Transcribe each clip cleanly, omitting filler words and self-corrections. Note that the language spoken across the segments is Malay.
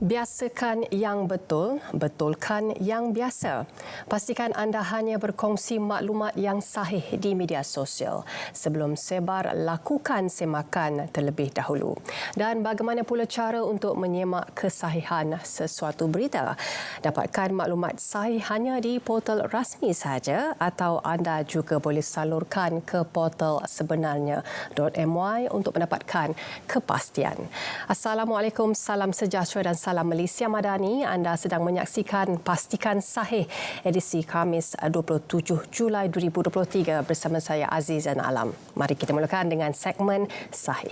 Biasakan yang betul, betulkan yang biasa. Pastikan anda hanya berkongsi maklumat yang sahih di media sosial. Sebelum sebar, lakukan semakan terlebih dahulu. Dan bagaimana pula cara untuk menyemak kesahihan sesuatu berita? Dapatkan maklumat sahih hanya di portal rasmi sahaja atau anda juga boleh salurkan ke portal sebenarnya.my untuk mendapatkan kepastian. Assalamualaikum, salam sejahtera dan salam Malaysia Madani. Anda sedang menyaksikan Pastikan Sahih edisi Khamis 27 Julai 2023 bersama saya Azizan Alam. Mari kita mulakan dengan segmen Sahih.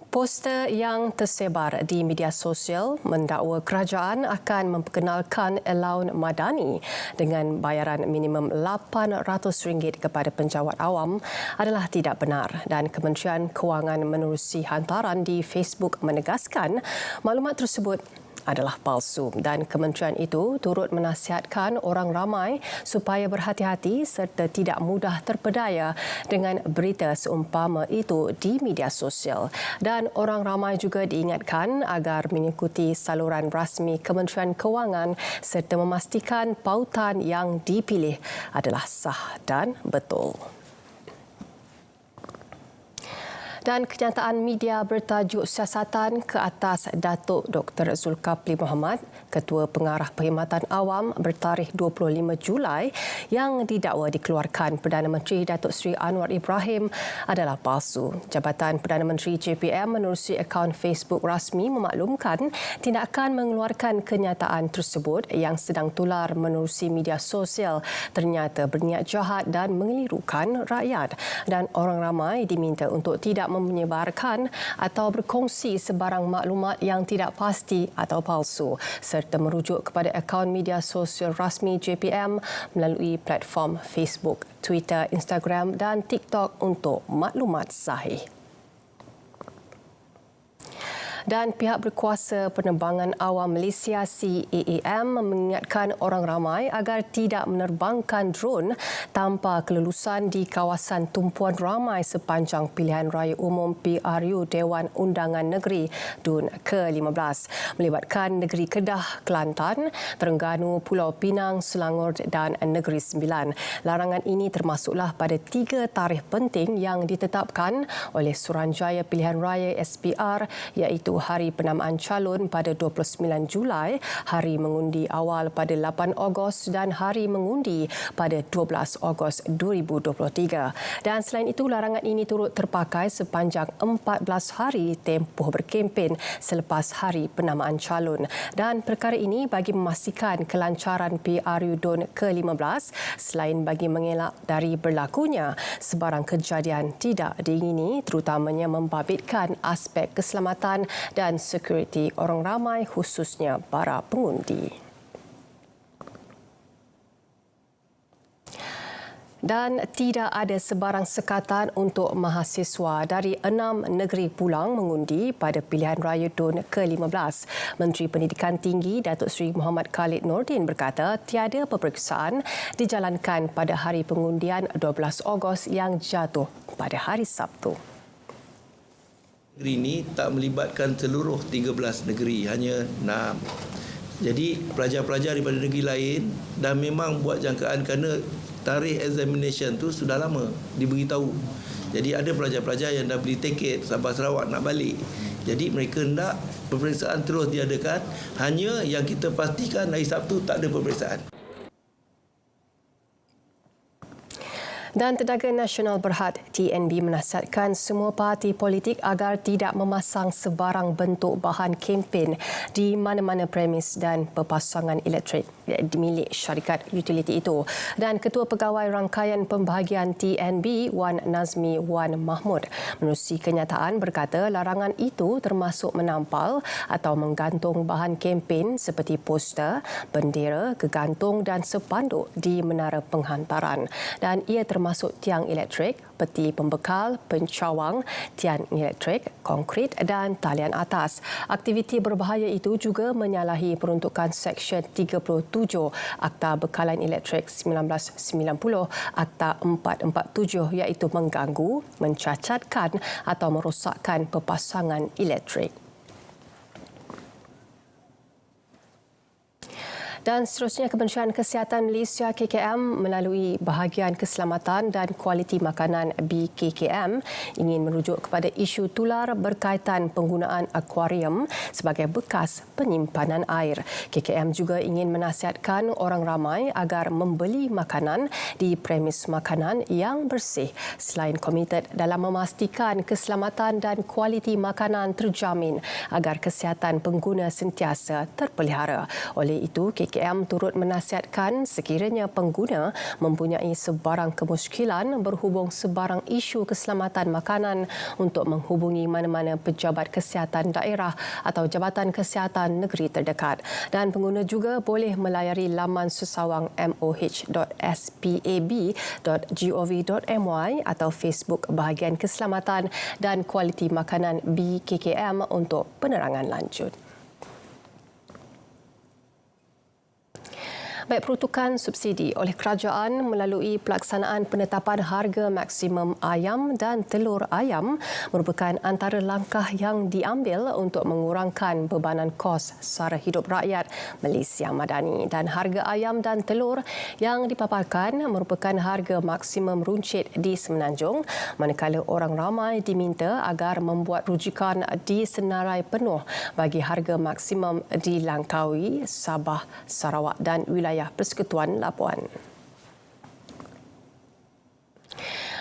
Poster yang tersebar di media sosial mendakwa kerajaan akan memperkenalkan alaun madani dengan bayaran minimum RM800 kepada penjawat awam adalah tidak benar dan Kementerian Kewangan menerusi hantaran di Facebook menegaskan maklumat tersebut adalah palsu dan kementerian itu turut menasihatkan orang ramai supaya berhati-hati serta tidak mudah terpedaya dengan berita seumpama itu di media sosial. Dan orang ramai juga diingatkan agar mengikuti saluran rasmi Kementerian Kewangan serta memastikan pautan yang dipilih adalah sah dan betul. Dan kenyataan media bertajuk siasatan ke atas Datuk Dr. Zulkifli Mohamad, Ketua Pengarah Perkhidmatan Awam bertarikh 25 Julai yang didakwa dikeluarkan Perdana Menteri Datuk Seri Anwar Ibrahim adalah palsu. Jabatan Perdana Menteri JPM menerusi akaun Facebook rasmi memaklumkan tindakan mengeluarkan kenyataan tersebut yang sedang tular menerusi media sosial ternyata berniat jahat dan mengelirukan rakyat dan orang ramai diminta untuk tidak menyebarkan atau berkongsi sebarang maklumat yang tidak pasti atau palsu serta merujuk kepada akaun media sosial rasmi JPM melalui platform Facebook, Twitter, Instagram dan TikTok untuk maklumat sahih. Dan pihak berkuasa penerbangan awam Malaysia CAAM mengingatkan orang ramai agar tidak menerbangkan drone tanpa kelulusan di kawasan tumpuan ramai sepanjang pilihan raya umum PRU Dewan Undangan Negeri DUN ke-15 melibatkan Negeri Kedah, Kelantan, Terengganu, Pulau Pinang, Selangor dan Negeri Sembilan. Larangan ini termasuklah pada 3 tarikh penting yang ditetapkan oleh Suruhanjaya Pilihan Raya SPR iaitu hari penamaan calon pada 29 Julai, hari mengundi awal pada 8 Ogos dan hari mengundi pada 12 Ogos 2023. Dan selain itu, larangan ini turut terpakai sepanjang 14 hari tempoh berkempen selepas hari penamaan calon. Dan perkara ini bagi memastikan kelancaran PRU DUN ke-15 selain bagi mengelak dari berlakunya sebarang kejadian tidak diingini terutamanya membabitkan aspek keselamatan dan sekuriti orang ramai khususnya para pengundi. Dan tidak ada sebarang sekatan untuk mahasiswa dari 6 negeri pulang mengundi pada pilihan raya DUN ke-15. Menteri Pendidikan Tinggi Datuk Seri Muhammad Khalid Nordin berkata tiada peperiksaan dijalankan pada hari pengundian 12 Ogos yang jatuh pada hari Sabtu. Negeri ini tak melibatkan seluruh 13 negeri, hanya 6. Jadi pelajar-pelajar daripada negeri lain dah memang buat jangkaan kerana tarikh examination tu sudah lama diberitahu. Jadi ada pelajar-pelajar yang dah beli tiket Sabah Sarawak nak balik. Jadi mereka hendak peperiksaan terus diadakan, hanya yang kita pastikan hari Sabtu tak ada peperiksaan. Dan Tenaga Nasional Berhad TNB menasihatkan semua parti politik agar tidak memasang sebarang bentuk bahan kempen di mana-mana premis dan perpasangan elektrik milik syarikat utiliti itu. Dan Ketua Pegawai Rangkaian Pembahagian TNB Wan Nazmi Wan Mahmud menerusi kenyataan berkata larangan itu termasuk menampal atau menggantung bahan kempen seperti poster, bendera, gegantung dan sepanduk di menara penghantaran. Dan ia termasuk termasuk tiang elektrik, peti pembekal, pencawang, tiang elektrik, konkrit dan talian atas. Aktiviti berbahaya itu juga menyalahi peruntukan Seksyen 37 Akta Bekalan Elektrik 1990 Akta 447 iaitu mengganggu, mencacatkan atau merosakkan pepasangan elektrik. Dan seterusnya, Kementerian Kesihatan Malaysia KKM melalui Bahagian Keselamatan dan Kualiti Makanan BKKM ingin merujuk kepada isu tular berkaitan penggunaan akuarium sebagai bekas penyimpanan air. KKM juga ingin menasihatkan orang ramai agar membeli makanan di premis makanan yang bersih. Selain komited dalam memastikan keselamatan dan kualiti makanan terjamin agar kesihatan pengguna sentiasa terpelihara. Oleh itu, KKM turut menasihatkan sekiranya pengguna mempunyai sebarang kemusykilan berhubung sebarang isu keselamatan makanan untuk menghubungi mana-mana pejabat kesihatan daerah atau Jabatan Kesihatan Negeri terdekat. Dan pengguna juga boleh melayari laman sesawang moh.spab.gov.my atau Facebook Bahagian Keselamatan dan Kualiti Makanan BKKM untuk penerangan lanjut. Baik, peruntukan subsidi oleh kerajaan melalui pelaksanaan penetapan harga maksimum ayam dan telur ayam merupakan antara langkah yang diambil untuk mengurangkan bebanan kos sara hidup rakyat Malaysia Madani. Dan harga ayam dan telur yang dipaparkan merupakan harga maksimum runcit di Semenanjung, manakala orang ramai diminta agar membuat rujukan di senarai penuh bagi harga maksimum di Langkawi, Sabah, Sarawak dan wilayah Persekutuan Labuan.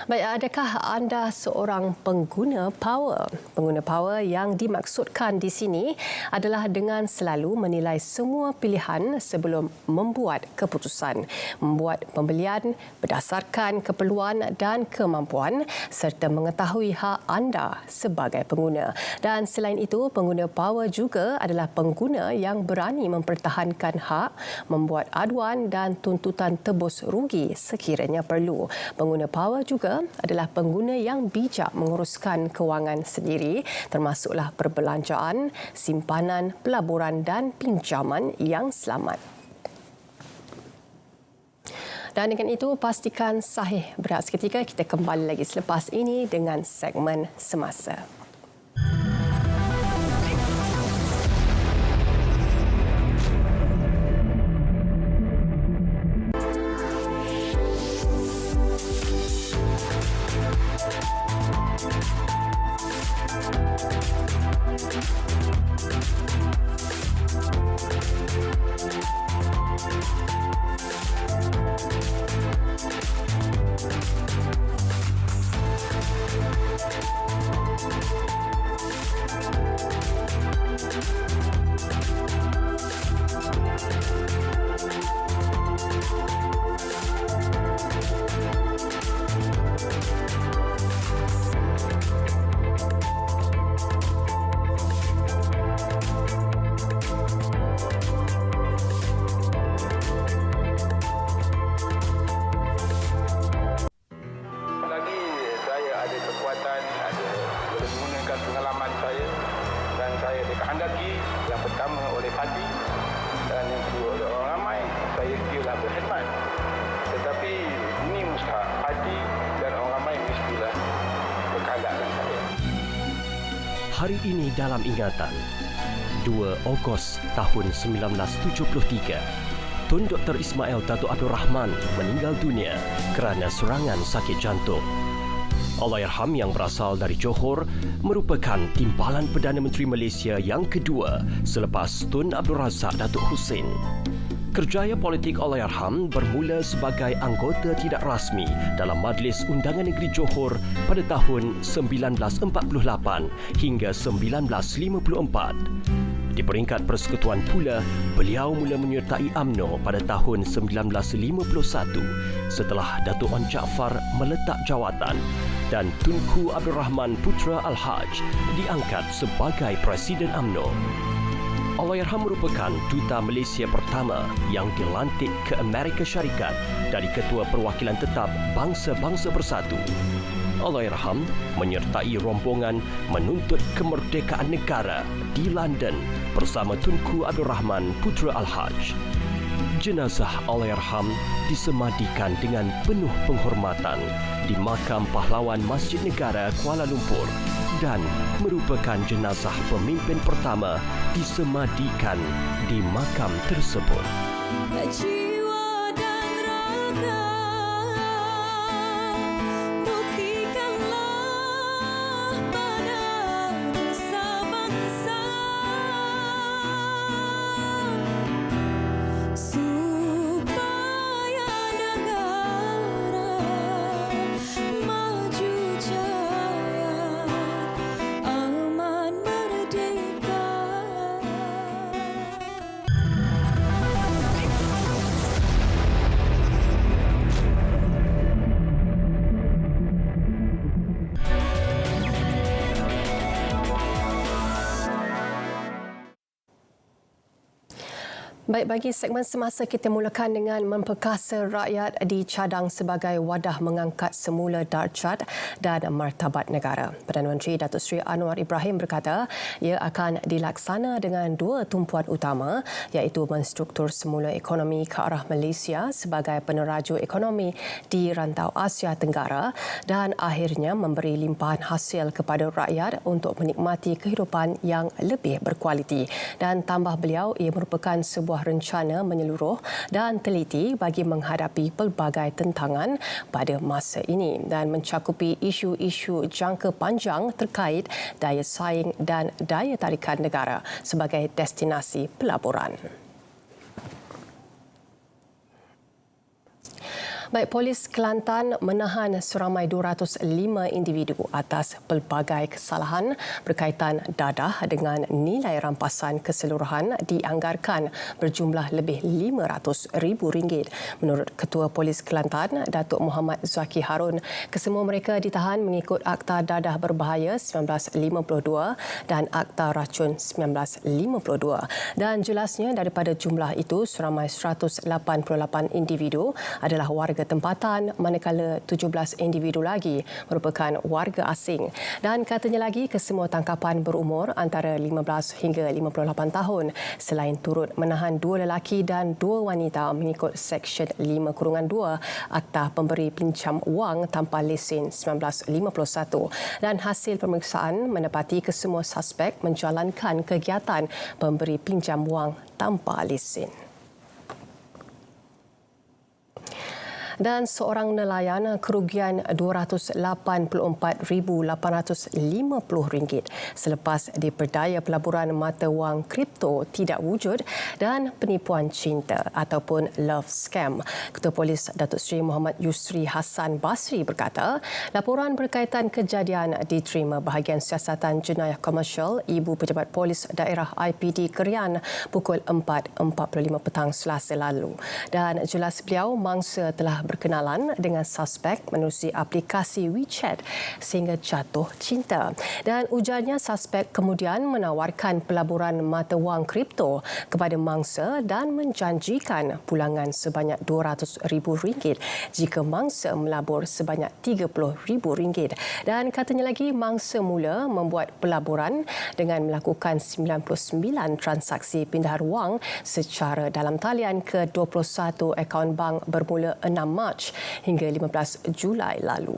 Baik, adakah anda seorang pengguna power? Pengguna power yang dimaksudkan di sini adalah dengan selalu menilai semua pilihan sebelum membuat keputusan, membuat pembelian berdasarkan keperluan dan kemampuan serta mengetahui hak anda sebagai pengguna. Dan selain itu, pengguna power juga adalah pengguna yang berani mempertahankan hak, membuat aduan dan tuntutan tebus rugi sekiranya perlu. Pengguna power juga adalah pengguna yang bijak menguruskan kewangan sendiri, termasuklah perbelanjaan, simpanan, pelaburan dan pinjaman yang selamat. Dan dengan itu, pastikan sahih. Berehat seketika, kita kembali lagi selepas ini dengan segmen Semasa. Hari ini dalam ingatan, 2 Ogos tahun 1973, Tun Dr. Ismail Dato' Abdul Rahman meninggal dunia kerana serangan sakit jantung. Allahyarham yang berasal dari Johor merupakan timbalan Perdana Menteri Malaysia yang kedua selepas Tun Abdul Razak Datuk Hussein. Kerjaya politik Allahyarham bermula sebagai anggota tidak rasmi dalam Majlis Undangan Negeri Johor pada tahun 1948 hingga 1954. Di peringkat persekutuan pula, beliau mula menyertai UMNO pada tahun 1951 setelah Datuk Wan Jaafar meletak jawatan dan Tunku Abdul Rahman Putra Al-Haj diangkat sebagai Presiden UMNO. Allahyarham merupakan duta Malaysia pertama yang dilantik ke Amerika Syarikat dari Ketua Perwakilan Tetap Bangsa-Bangsa Bersatu. Allahyarham menyertai rombongan menuntut kemerdekaan negara di London bersama Tunku Abdul Rahman Putra Al-Haj. Jenazah Allahyarham disemadikan dengan penuh penghormatan di Makam Pahlawan Masjid Negara Kuala Lumpur dan merupakan jenazah pemimpin pertama disemadikan di makam tersebut. Jiwa dan raga, buktikanlah pada nusa bangsa, supaya negara maju jaya, aman merdeka. Baik, bagi segmen semasa kita mulakan dengan memperkasa rakyat dicadang sebagai wadah mengangkat semula darjat dan martabat negara. Perdana Menteri Datuk Seri Anwar Ibrahim berkata ia akan dilaksana dengan dua tumpuan utama iaitu menstruktur semula ekonomi ke arah Malaysia sebagai peneraju ekonomi di rantau Asia Tenggara dan akhirnya memberi limpahan hasil kepada rakyat untuk menikmati kehidupan yang lebih berkualiti. Dan tambah beliau, ia merupakan sebuah rencana menyeluruh dan teliti bagi menghadapi pelbagai tentangan pada masa ini dan mencakupi isu-isu jangka panjang terkait daya saing dan daya tarikan negara sebagai destinasi pelaburan. Baik, Polis Kelantan menahan seramai 205 individu atas pelbagai kesalahan berkaitan dadah dengan nilai rampasan keseluruhan dianggarkan berjumlah lebih RM500,000. Menurut Ketua Polis Kelantan, Datuk Muhammad Zaki Harun, kesemua mereka ditahan mengikut Akta Dadah Berbahaya 1952 dan Akta Racun 1952. Dan jelasnya daripada jumlah itu, seramai 188 individu adalah warga tempatan manakala 17 individu lagi merupakan warga asing. Dan katanya lagi kesemua tangkapan berumur antara 15 hingga 58 tahun selain turut menahan 2 lelaki dan 2 wanita mengikut Seksyen 5-2 Akta Pemberi Pinjam Wang tanpa lesen 1951. Dan hasil pemeriksaan mendapati kesemua suspek menjalankan kegiatan pemberi pinjam wang tanpa lesen. Dan seorang nelayan kerugian RM284,850 selepas diperdaya pelaburan mata wang kripto tidak wujud dan penipuan cinta ataupun love scam. Ketua Polis Datuk Seri Muhammad Yusri Hassan Basri berkata, laporan berkaitan kejadian diterima bahagian siasatan jenayah komersial Ibu Pejabat Polis Daerah IPD Kerian pukul 4.45 petang Selasa lalu. Dan jelas beliau, mangsa telah berkenalan dengan suspek menerusi aplikasi WeChat sehingga jatuh cinta. Dan ujarnya suspek kemudian menawarkan pelaburan mata wang kripto kepada mangsa dan menjanjikan pulangan sebanyak RM200,000 jika mangsa melabur sebanyak RM30,000. Dan katanya lagi mangsa mula membuat pelaburan dengan melakukan 99 transaksi pindahan wang secara dalam talian ke 21 akaun bank bermula 6 Mac hingga 15 Julai lalu.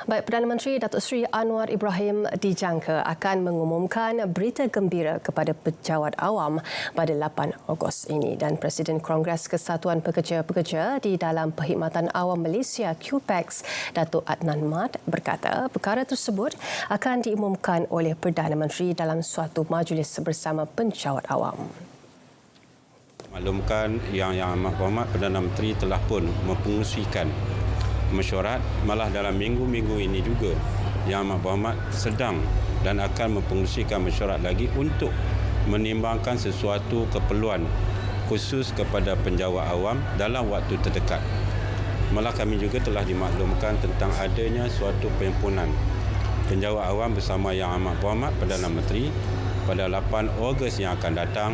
Baik, Perdana Menteri Datuk Seri Anwar Ibrahim dijangka akan mengumumkan berita gembira kepada pejabat awam pada 8 Ogos ini. Dan Presiden Kongres Kesatuan Pekerja-Pekerja di dalam Perkhidmatan Awam Malaysia QPEX, Datuk Adnan Mat berkata perkara tersebut akan diumumkan oleh Perdana Menteri dalam suatu majlis bersama pejabat awam. Maklumkan Yang Amat Berhormat Perdana Menteri telah pun mempengerusikan mesyuarat, malah dalam minggu-minggu ini juga Yang Amat Berhormat sedang dan akan mempengerusikan mesyuarat lagi untuk menimbangkan sesuatu keperluan khusus kepada penjawat awam dalam waktu terdekat. Malah kami juga telah dimaklumkan tentang adanya suatu perhimpunan Penjawat Awam bersama Yang Amat Berhormat Perdana Menteri pada 8 Ogos yang akan datang.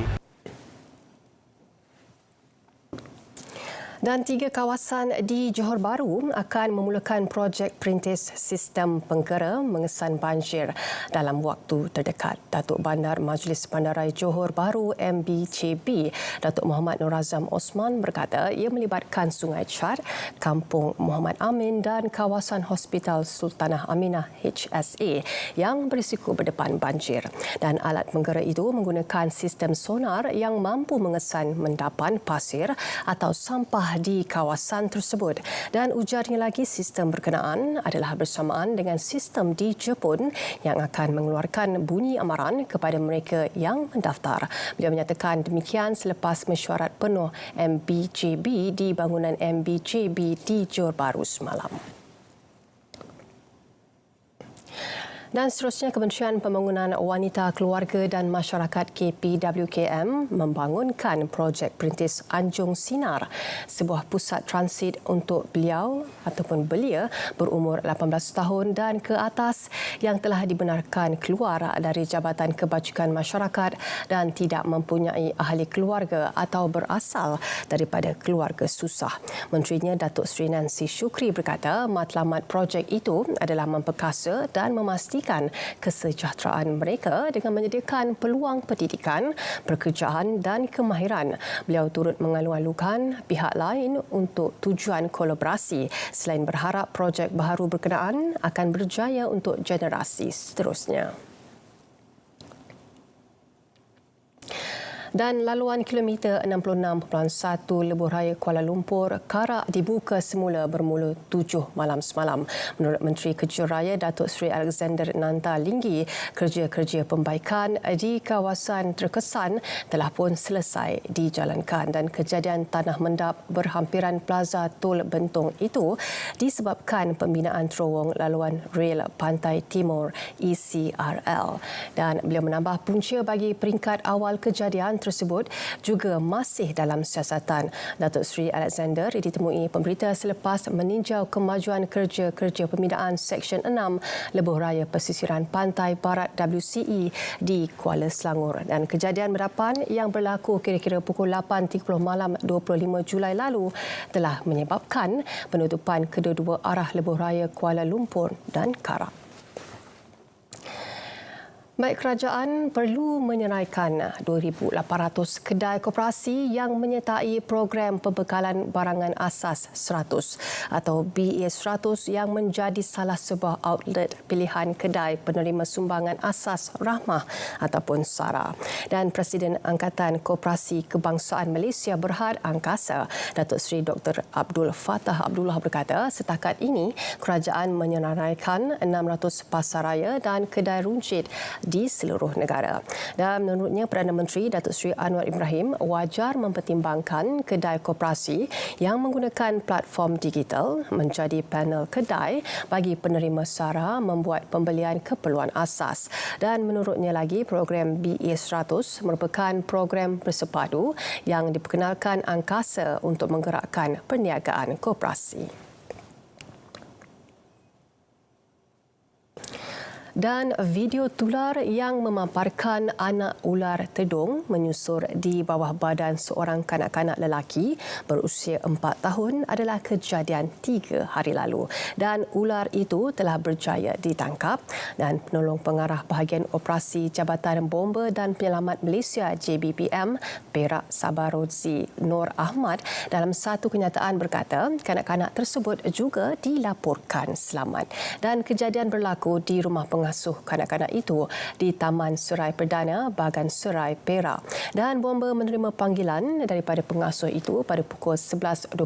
Dan 3 kawasan di Johor Bahru akan memulakan projek perintis sistem penggera mengesan banjir dalam waktu terdekat. Datuk Bandar Majlis Bandaraya Johor Bahru MBJB, Datuk Muhammad Nur Azam Osman berkata ia melibatkan Sungai Chad, Kampung Muhammad Amin dan kawasan Hospital Sultanah Aminah HSA yang berisiko berdepan banjir. Dan alat penggera itu menggunakan sistem sonar yang mampu mengesan mendapan pasir atau sampah di kawasan tersebut. Dan ujarnya lagi sistem berkenaan adalah bersamaan dengan sistem di Jepun yang akan mengeluarkan bunyi amaran kepada mereka yang mendaftar. Beliau menyatakan demikian selepas mesyuarat penuh MBJB di bangunan MBJB di Johor Bahru semalam. Dan seterusnya, Kementerian Pembangunan Wanita, Keluarga dan Masyarakat KPWKM membangunkan projek perintis Anjung Sinar, sebuah pusat transit untuk beliau ataupun belia berumur 18 tahun dan ke atas yang telah dibenarkan keluar dari Jabatan Kebajikan Masyarakat dan tidak mempunyai ahli keluarga atau berasal daripada keluarga susah. Menterinya Datuk Seri Nancy Shukri berkata matlamat projek itu adalah memperkasa dan memastikan kesejahteraan mereka dengan menyediakan peluang pendidikan, pekerjaan dan kemahiran. Beliau turut mengalu-alukan pihak lain untuk tujuan kolaborasi selain berharap projek baharu berkenaan akan berjaya untuk generasi seterusnya. Dan laluan kilometer 66.1 Lebuh Raya Kuala Lumpur Karak dibuka semula bermula 7 malam semalam. Menurut Menteri Kerja Raya Datuk Seri Alexander Nanta Linggi, kerja-kerja pembaikan di kawasan terkesan telah pun selesai dijalankan dan kejadian tanah mendap berhampiran Plaza Tol Bentong itu disebabkan pembinaan terowong laluan rel Pantai Timur ECRL. Dan beliau menambah punca bagi peringkat awal kejadian tersebut juga masih dalam siasatan. Datuk Seri Alexander ditemui pemberita selepas meninjau kemajuan kerja-kerja pembinaan Seksyen 6 Lebuh Raya Pesisiran Pantai Barat WCE di Kuala Selangor. Dan kejadian berapan yang berlaku kira-kira pukul 8.30 malam 25 Julai lalu telah menyebabkan penutupan kedua-dua arah Lebuh Raya Kuala Lumpur dan Karak. Baik, kerajaan perlu menyeraikan 2,800 kedai koperasi yang menyertai program pembekalan barangan asas 100 atau BA 100 yang menjadi salah sebuah outlet pilihan kedai penerima sumbangan asas rahmah ataupun SARA. Dan Presiden Angkatan Koperasi Kebangsaan Malaysia Berhad Angkasa, Datuk Seri Dr. Abdul Fattah Abdullah berkata setakat ini kerajaan menyeraikan 600 pasaraya dan kedai runcit di seluruh negara. Dan menurutnya Perdana Menteri Datuk Seri Anwar Ibrahim wajar mempertimbangkan kedai koperasi yang menggunakan platform digital menjadi panel kedai bagi penerima SARA membuat pembelian keperluan asas. Dan menurutnya lagi program BA 100 merupakan program bersepadu yang diperkenalkan Angkasa untuk menggerakkan perniagaan koperasi. Dan video tular yang memaparkan anak ular tedung menyusur di bawah badan seorang kanak-kanak lelaki berusia 4 tahun adalah kejadian 3 hari lalu. Dan ular itu telah berjaya ditangkap dan penolong pengarah bahagian operasi Jabatan Bomba dan Penyelamat Malaysia JBPM Perak Sabarozi Nur Ahmad dalam satu kenyataan berkata kanak-kanak tersebut juga dilaporkan selamat. Dan kejadian berlaku di rumah pengasuh kanak-kanak itu di Taman Serai Perdana, Bagan Serai, Perak. Dan Bomba menerima panggilan daripada pengasuh itu pada pukul 11.28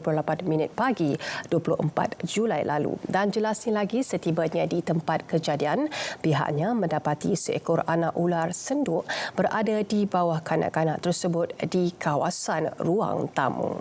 pagi 24 Julai lalu. Dan jelasnya lagi setibanya di tempat kejadian, pihaknya mendapati seekor anak ular senduk berada di bawah kanak-kanak tersebut di kawasan ruang tamu.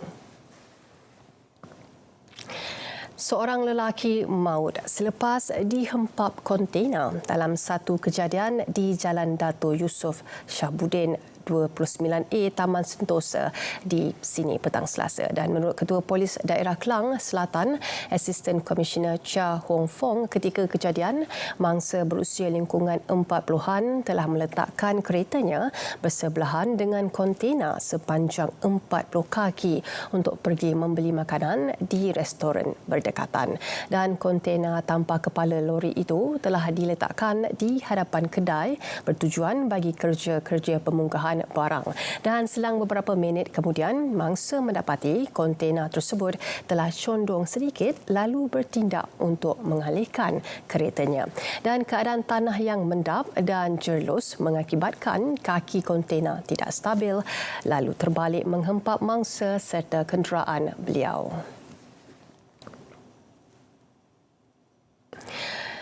Seorang lelaki maut selepas dihempap kontena dalam satu kejadian di Jalan Dato' Yusof Shahbuddin 29A Taman Sentosa di sini petang Selasa. Dan menurut Ketua Polis Daerah Klang Selatan, Asisten Komisioner Chia Hong Fong, ketika kejadian, mangsa berusia lingkungan 40-an telah meletakkan keretanya bersebelahan dengan kontena sepanjang 40 kaki untuk pergi membeli makanan di restoran berdekatan. Dan kontena tanpa kepala lori itu telah diletakkan di hadapan kedai bertujuan bagi kerja-kerja pemunggahan barang. Dan selang beberapa minit kemudian, mangsa mendapati kontena tersebut telah condong sedikit lalu bertindak untuk mengalihkan keretanya. Dan keadaan tanah yang mendap dan jerlus mengakibatkan kaki kontena tidak stabil lalu terbalik menghempap mangsa serta kenderaan beliau.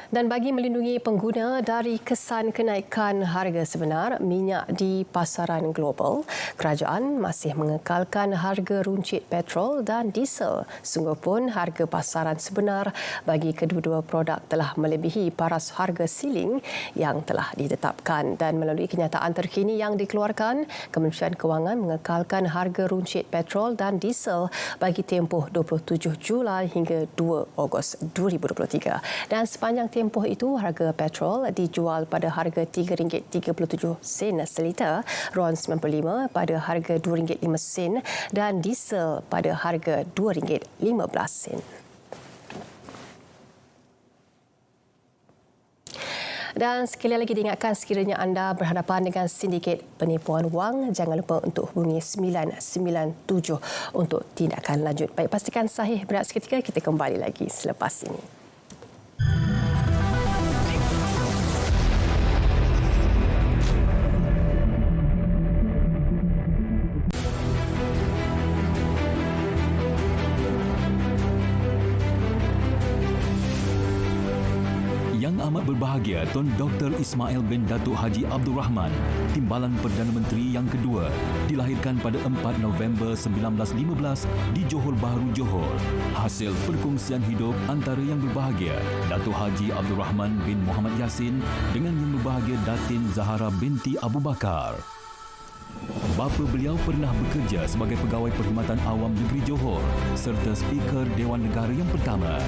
Dan bagi melindungi pengguna dari kesan kenaikan harga sebenar minyak di pasaran global, kerajaan masih mengekalkan harga runcit petrol dan diesel. Sungguh pun harga pasaran sebenar bagi kedua-dua produk telah melebihi paras harga siling yang telah ditetapkan. Dan melalui kenyataan terkini yang dikeluarkan, Kementerian Kewangan mengekalkan harga runcit petrol dan diesel bagi tempoh 27 Julai hingga 2 Ogos 2023. Dan sepanjang tempoh itu, harga petrol dijual pada harga RM3.37 seliter, RON 95 pada harga RM2.05 dan diesel pada harga RM2.15. Dan sekali lagi diingatkan, sekiranya anda berhadapan dengan sindiket penipuan wang, jangan lupa untuk hubungi 997 untuk tindakan lanjut. Baik, pastikan sahih berehat seketika, kita kembali lagi selepas ini. Amat berbahagia Tun Dr. Ismail bin Datuk Haji Abdul Rahman, Timbalan Perdana Menteri yang kedua, dilahirkan pada 4 November 1915 di Johor Bahru, Johor. Hasil perkongsian hidup antara yang berbahagia Datuk Haji Abdul Rahman bin Muhammad Yassin dengan yang berbahagia Datin Zahara binti Abu Bakar. Bapa beliau pernah bekerja sebagai pegawai Perkhidmatan Awam Negeri Johor serta Speaker Dewan Negara yang pertama.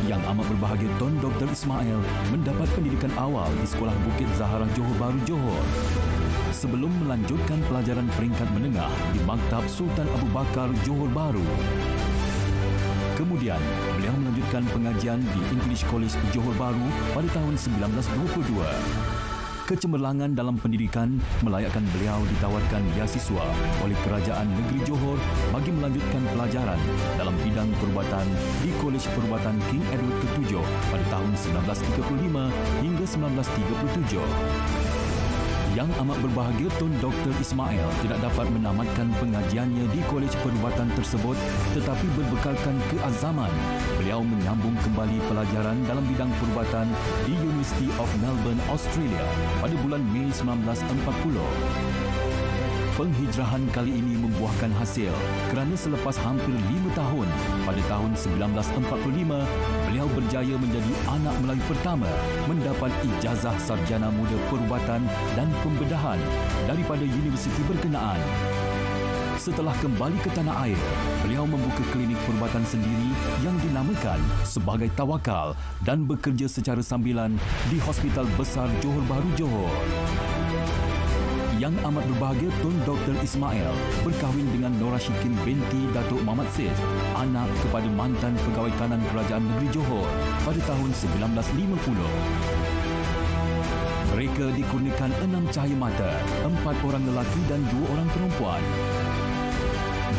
Yang amat berbahagia Tun Dr. Ismail mendapat pendidikan awal di Sekolah Bukit Zahara Johor Bahru, Johor sebelum melanjutkan pelajaran peringkat menengah di Maktab Sultan Abu Bakar, Johor Bahru. Kemudian, beliau melanjutkan pengajian di English College Johor Bahru pada tahun 1922. Kecemerlangan dalam pendidikan melayakkan beliau ditawarkan beasiswa oleh Kerajaan Negeri Johor bagi melanjutkan pelajaran dalam bidang perubatan di Kolej Perubatan King Edward ke-7 pada tahun 1935 hingga 1937. Yang amat berbahagia Tun Dr. Ismail tidak dapat menamatkan pengajiannya di Kolej Perubatan tersebut, tetapi berbekalkan keazaman, beliau menyambung kembali pelajaran dalam bidang perubatan di University of Melbourne, Australia pada bulan Mei 1940. Penghijrahan kali ini membuahkan hasil kerana selepas hampir 5 tahun, pada tahun 1945, beliau berjaya menjadi anak Melayu pertama mendapat ijazah sarjana muda perubatan dan pembedahan daripada universiti berkenaan. Setelah kembali ke tanah air, beliau membuka klinik perubatan sendiri yang dinamakan sebagai Tawakal dan bekerja secara sambilan di Hospital Besar Johor Bahru, Johor. Yang amat berbahagia Tun Dr. Ismail berkahwin dengan Nora Shikin binti Datuk Muhammad Sis, anak kepada mantan pegawai kanan Kerajaan Negeri Johor pada tahun 1950. Mereka dikurniakan 6 cahaya mata, 4 orang lelaki dan 2 orang perempuan.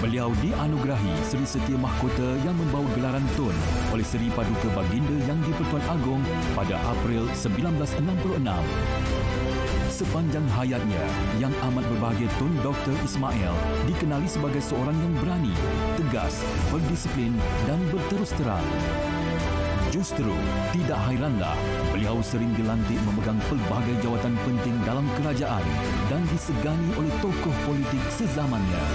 Beliau dianugerahi Seri Setia Mahkota yang membawa gelaran Tun oleh Seri Paduka Baginda Yang di-Pertuan Agong pada April 1966. Sepanjang hayatnya, yang amat berbahagia Tun Dr. Ismail dikenali sebagai seorang yang berani, tegas, berdisiplin dan berterus terang. Justru, tidak hairanlah beliau sering dilantik memegang pelbagai jawatan penting dalam kerajaan dan disegani oleh tokoh politik sezamannya.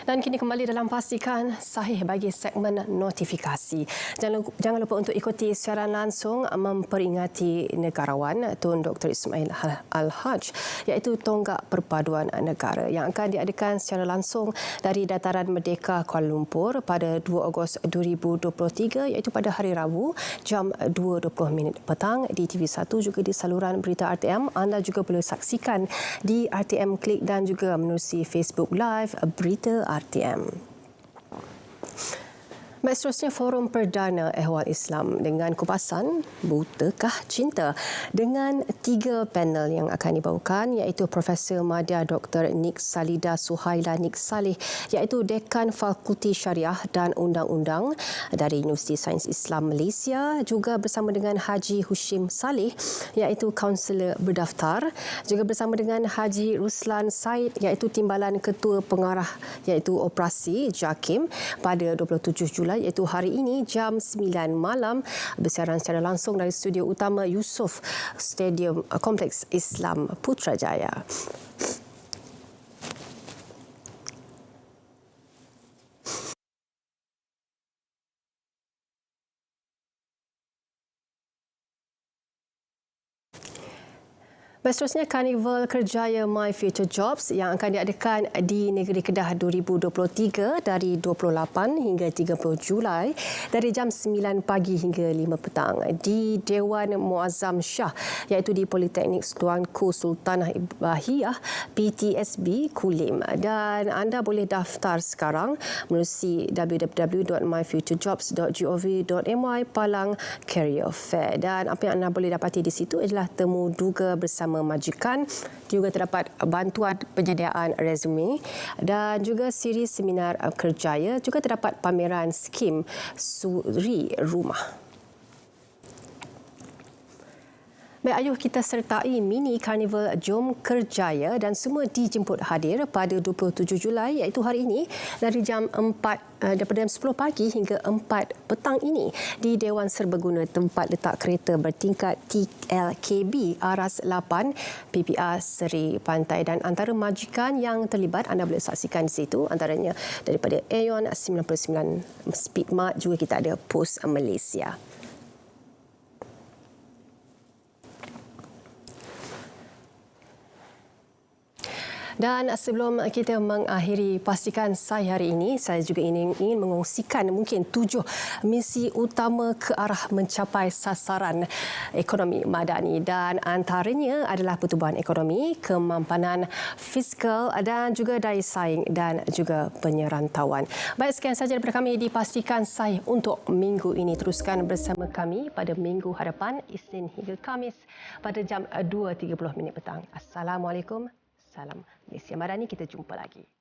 Dan kini kembali dalam Pastikan Sahih bagi segmen notifikasi. Jangan lupa untuk ikuti siaran langsung memperingati negarawan Tun Dr. Ismail Al-Haj, iaitu Tonggak Perpaduan Negara yang akan diadakan secara langsung dari Dataran Merdeka Kuala Lumpur pada 2 Ogos 2023, iaitu pada hari Rabu jam 2.20 petang di TV1, juga di saluran berita RTM. Anda juga boleh saksikan di RTM Klik dan juga menerusi Facebook Live Berita RTM. Baik, seterusnya Forum Perdana Ehwal Islam dengan kupasan Butakah Cinta dengan 3 panel yang akan dibawakan, iaitu Profesor Madya Dr. Nik Salida Suhaila Nik Saleh, iaitu Dekan Fakulti Syariah dan Undang-Undang dari Universiti Sains Islam Malaysia, juga bersama dengan Haji Hushim Saleh, iaitu Kaunselor Berdaftar, juga bersama dengan Haji Ruslan Said, iaitu Timbalan Ketua Pengarah iaitu Operasi JAKIM pada 27 Julai, iaitu hari ini jam 9 malam, bersiaran secara langsung dari studio utama Yusof Stadium Kompleks Islam Putrajaya. Seterusnya, Karnival Kerjaya My Future Jobs yang akan diadakan di Negeri Kedah 2023 dari 28 hingga 30 Julai dari jam 9 pagi hingga 5 petang di Dewan Muazzam Shah, iaitu di Politeknik Tuanku Sultanah Bahiyah PTSB Kulim. Dan anda boleh daftar sekarang menerusi www.myfuturejobs.gov.my palang Career Fair. Dan apa yang anda boleh dapati di situ adalah temu duga bersama majikan, juga terdapat bantuan penyediaan resume dan juga siri seminar kerjaya, juga terdapat pameran skim suri rumah. Baik, ayuh kita sertai mini Karnival Jom Kerjaya dan semua dijemput hadir pada 27 Julai, iaitu hari ini dari jam 4 daripada jam 10 pagi hingga 4 petang ini di Dewan Serbaguna, tempat letak kereta bertingkat TLKB Aras 8 PPR Seri Pantai. Dan antara majikan yang terlibat anda boleh saksikan di situ, antaranya daripada Aeon 99 Speedmart, juga kita ada Pos Malaysia. Dan sebelum kita mengakhiri Pastikan Sahih hari ini, saya juga ingin mengongsikan mungkin 7 misi utama ke arah mencapai sasaran ekonomi madani, dan antaranya adalah pertumbuhan ekonomi, kemampanan fiskal dan juga daya saing dan juga penyerantauan. Baik, sekian sahaja daripada kami di Pastikan Sahih untuk minggu ini. Teruskan bersama kami pada minggu hadapan, Isnin hingga Khamis pada jam 2.30 petang. Assalamualaikum. Salam Malaysia Madani, kita jumpa lagi.